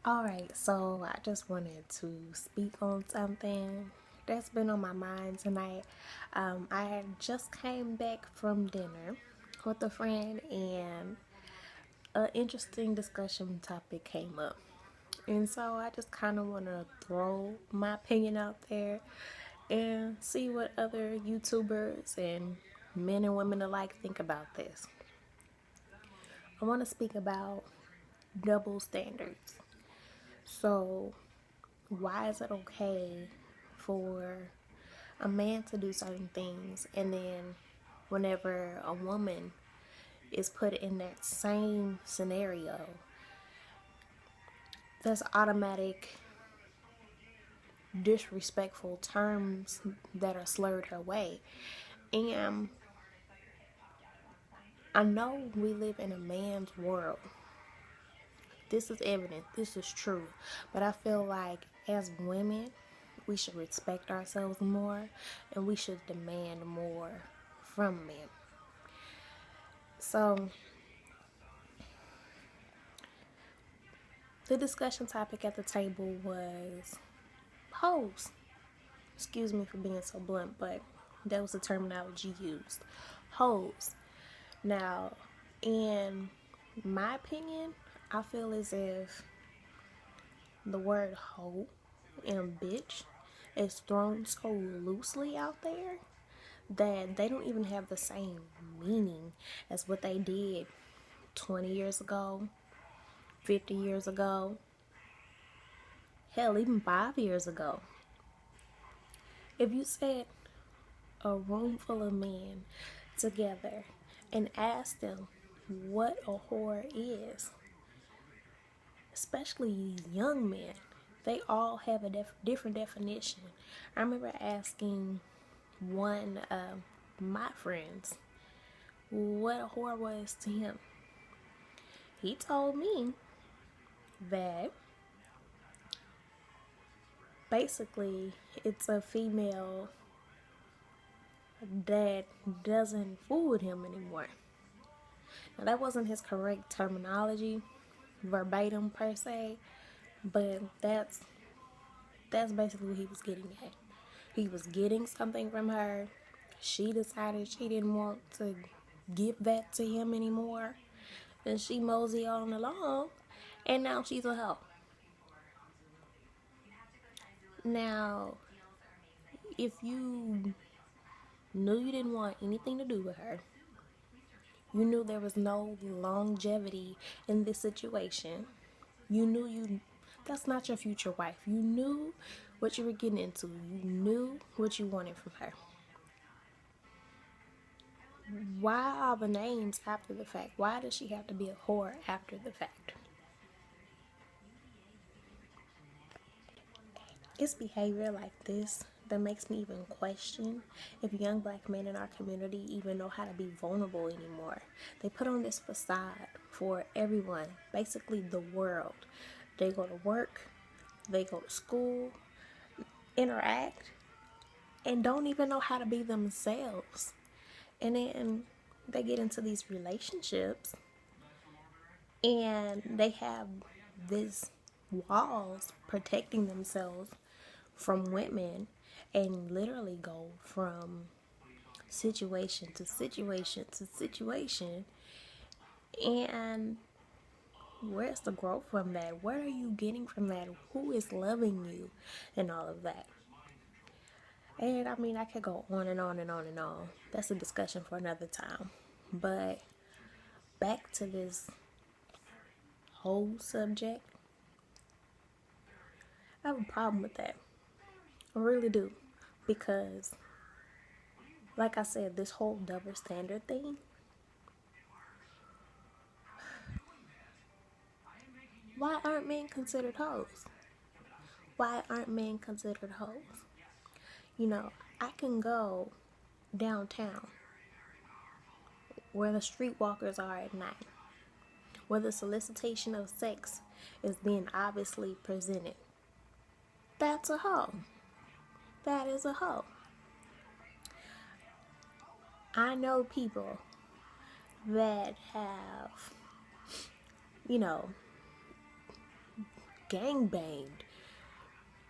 Alright, so I just wanted to speak on something that's been on my mind tonight. I had just came back from dinner with a friend, and an interesting discussion topic came up. And so I just kind of want to throw my opinion out there and see what other YouTubers and men and women alike think about this. I want to speak about double standards. So, why is it okay for a man to do certain things, and then whenever a woman is put in that same scenario, there's automatic disrespectful terms that are slurred her way? And I know we live in a man's world. This is evident, this is true. But I feel like as women, we should respect ourselves more and we should demand more from men. So, the discussion topic at the table was hoes. Excuse me for being so blunt, but that was the terminology used. Hoes. Now, in my opinion, I feel as if the word hoe and bitch is thrown so loosely out there that they don't even have the same meaning as what they did 20 years ago, 50 years ago, hell, even 5 years ago. If you said a room full of men together and asked them what a whore is, especially young men, they all have a different definition. I remember asking one of my friends what a whore was to him. He told me that basically it's a female that doesn't fool with him anymore. Now, that wasn't his correct terminology, verbatim per se, but that's basically what he was getting at. He was getting something from her. She decided she didn't want to give that to him anymore. Then she mosey on along, and now she's a hoe. Now, if you knew you didn't want anything to do with her, you knew there was no longevity in this situation, you knew that's not your future wife. You knew what you were getting into. You knew what you wanted from her. Why all the names after the fact? Why does she have to be a whore after the fact? It's behavior like this that makes me even question if young black men in our community even know how to be vulnerable anymore. They put on this facade for everyone, basically the world. They go to work, they go to school, interact, and don't even know how to be themselves. And then they get into these relationships and they have this walls protecting themselves from women and literally go from situation to situation to situation. And where's the growth from that? What are you getting from that? Who is loving you and all of that? And I mean, I could go on and on and on and on. That's a discussion for another time. But back to this whole subject, I have a problem with that. I really do. Because, like I said, this whole double standard thing, why aren't men considered hoes? Why aren't men considered hoes? You know, I can go downtown where the streetwalkers are at night, where the solicitation of sex is being obviously presented. That's a hoe. That is a hoe. I know people that have, you know, gangbanged,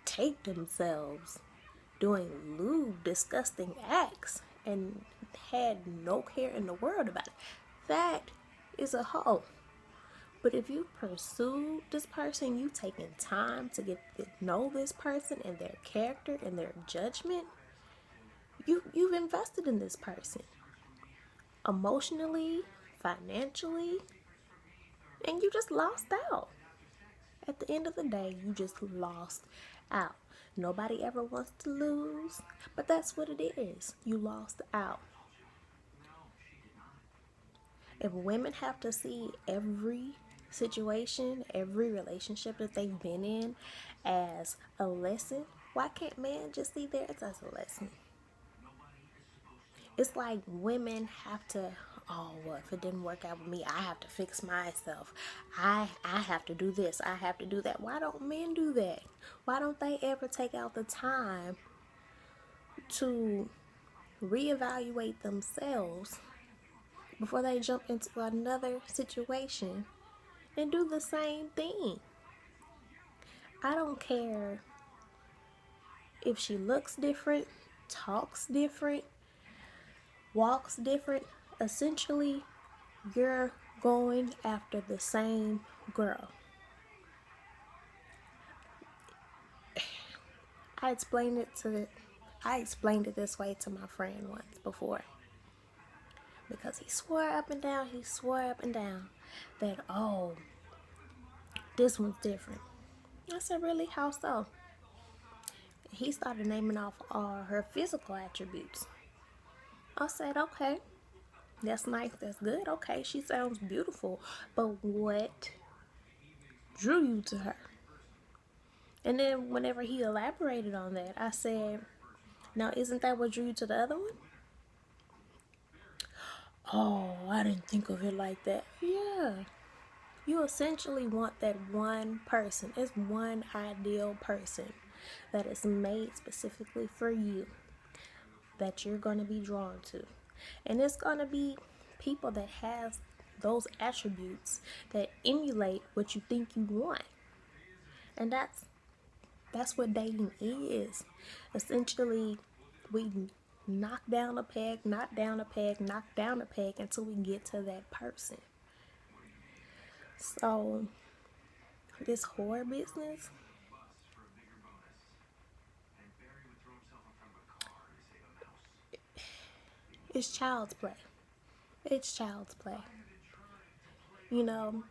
taped themselves, doing lewd, disgusting acts, and had no care in the world about it. That is a hoe. But if you pursue this person, you taking time to get to know this person and their character and their judgment, you've invested in this person emotionally, financially, and you just lost out. At the end of the day, you just lost out. Nobody ever wants to lose, but that's what it is. You lost out. If women have to see every situation, every relationship that they've been in as a lesson, why can't men just see theirs as a lesson? It's like women have to, oh, well, if it didn't work out with me, I have to fix myself. I have to do this. I have to do that. Why don't men do that? Why don't they ever take out the time to reevaluate themselves before they jump into another situation and do the same thing? I don't care if she looks different, talks different, walks different. Essentially, you're going after the same girl. I explained it this way to my friend once before, because he swore up and down that, oh, this one's different. I said, really? How so? He started naming off all her physical attributes. I said, okay, that's nice, that's good. Okay, she sounds beautiful, but what drew you to her? And then whenever he elaborated on that, I said, now isn't that what drew you to the other one? Oh, I didn't think of it like that. Yeah. You essentially want that one person. It's one ideal person that is made specifically for you, that you're going to be drawn to. And it's going to be people that have those attributes that emulate what you think you want. And that's what dating is. Essentially, we knock down a peg until we get to that person. So, this whore business, it's child's play. It's child's play. You know,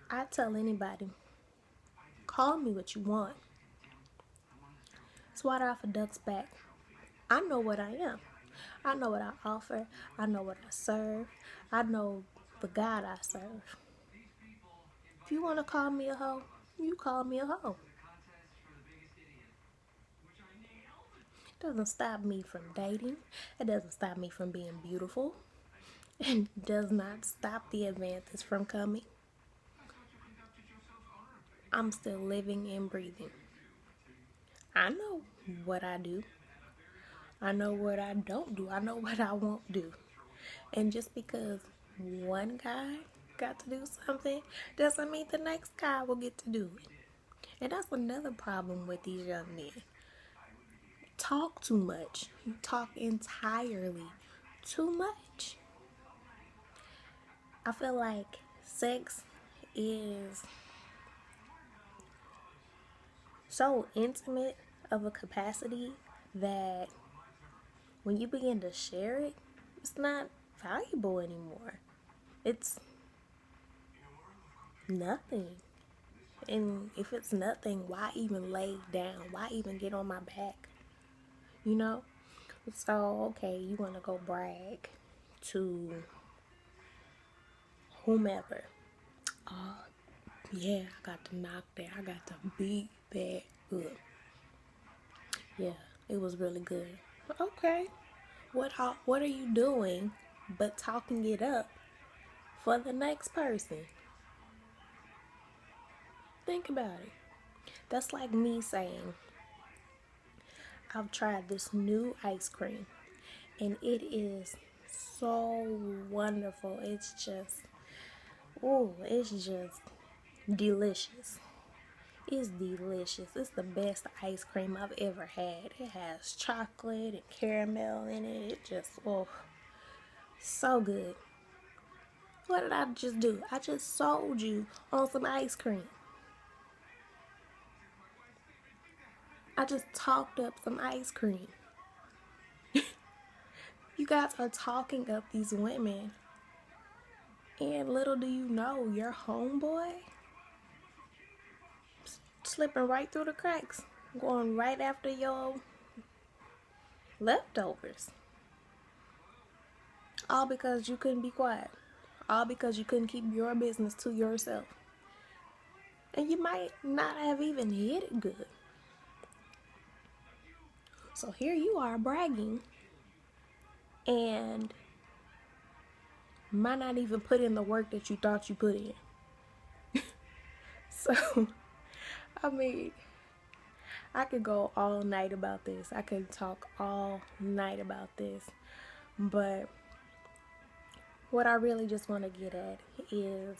I tell anybody, call me what you want. It's water off a duck's back. I know what I am. I know what I offer. I know what I serve. I know the God I serve. If you want to call me a hoe, you call me a hoe. It doesn't stop me from dating. It doesn't stop me from being beautiful. And does not stop the advances from coming. I'm still living and breathing. I know what I do. I know what I don't do. I know what I won't do. And just because one guy got to do something doesn't mean the next guy will get to do it. And that's another problem with these young men. Talk too much. You talk entirely too much. I feel like sex is so intimate of a capacity that when you begin to share it, it's not valuable anymore. It's nothing. And if it's nothing, why even lay down? Why even get on my back? You know? So, okay, you want to go brag to whomever. Oh, yeah, I got to knock that. I got to beat that up. Yeah, it was really good. Okay, what are you doing but talking it up for the next person? Think about it. That's like me saying, I've tried this new ice cream and it is so wonderful. It's just delicious. It's delicious. It's the best ice cream I've ever had. It has chocolate and caramel in it. It just, oh, so good. What did I just do? I just sold you on some ice cream. I just talked up some ice cream. You guys are talking up these women, and little do you know, your homeboy slipping right through the cracks, going right after your leftovers. All because you couldn't be quiet. All because you couldn't keep your business to yourself. And you might not have even hit it good. So here you are bragging and might not even put in the work that you thought you put in. So, I mean, I could go all night about this. I could talk all night about this. But what I really just want to get at is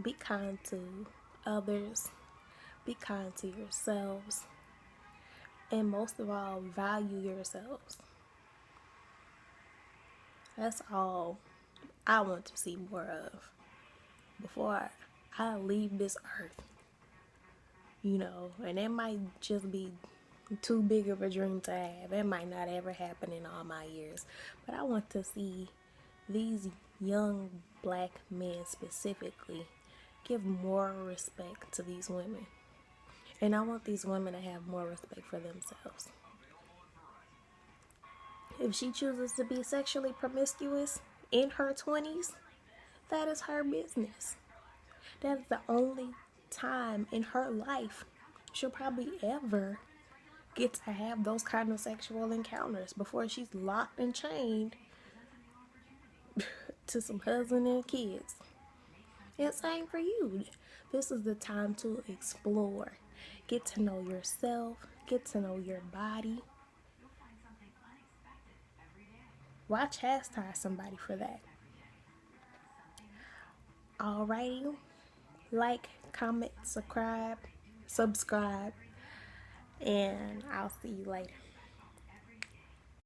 be kind to others, be kind to yourselves, and most of all, value yourselves. That's all I want to see more of before I leave this earth. You know, and it might just be too big of a dream to have. It might not ever happen in all my years. But I want to see these young black men specifically give more respect to these women. And I want these women to have more respect for themselves. If she chooses to be sexually promiscuous in her 20s, that is her business. That is the only time in her life she'll probably ever get to have those kind of sexual encounters before she's locked and chained to some husband and kids. And same for you. This is the time to explore. Get to know yourself. Get to know your body. Why chastise somebody for that? Alrighty. Like, comment, subscribe, and I'll see you later.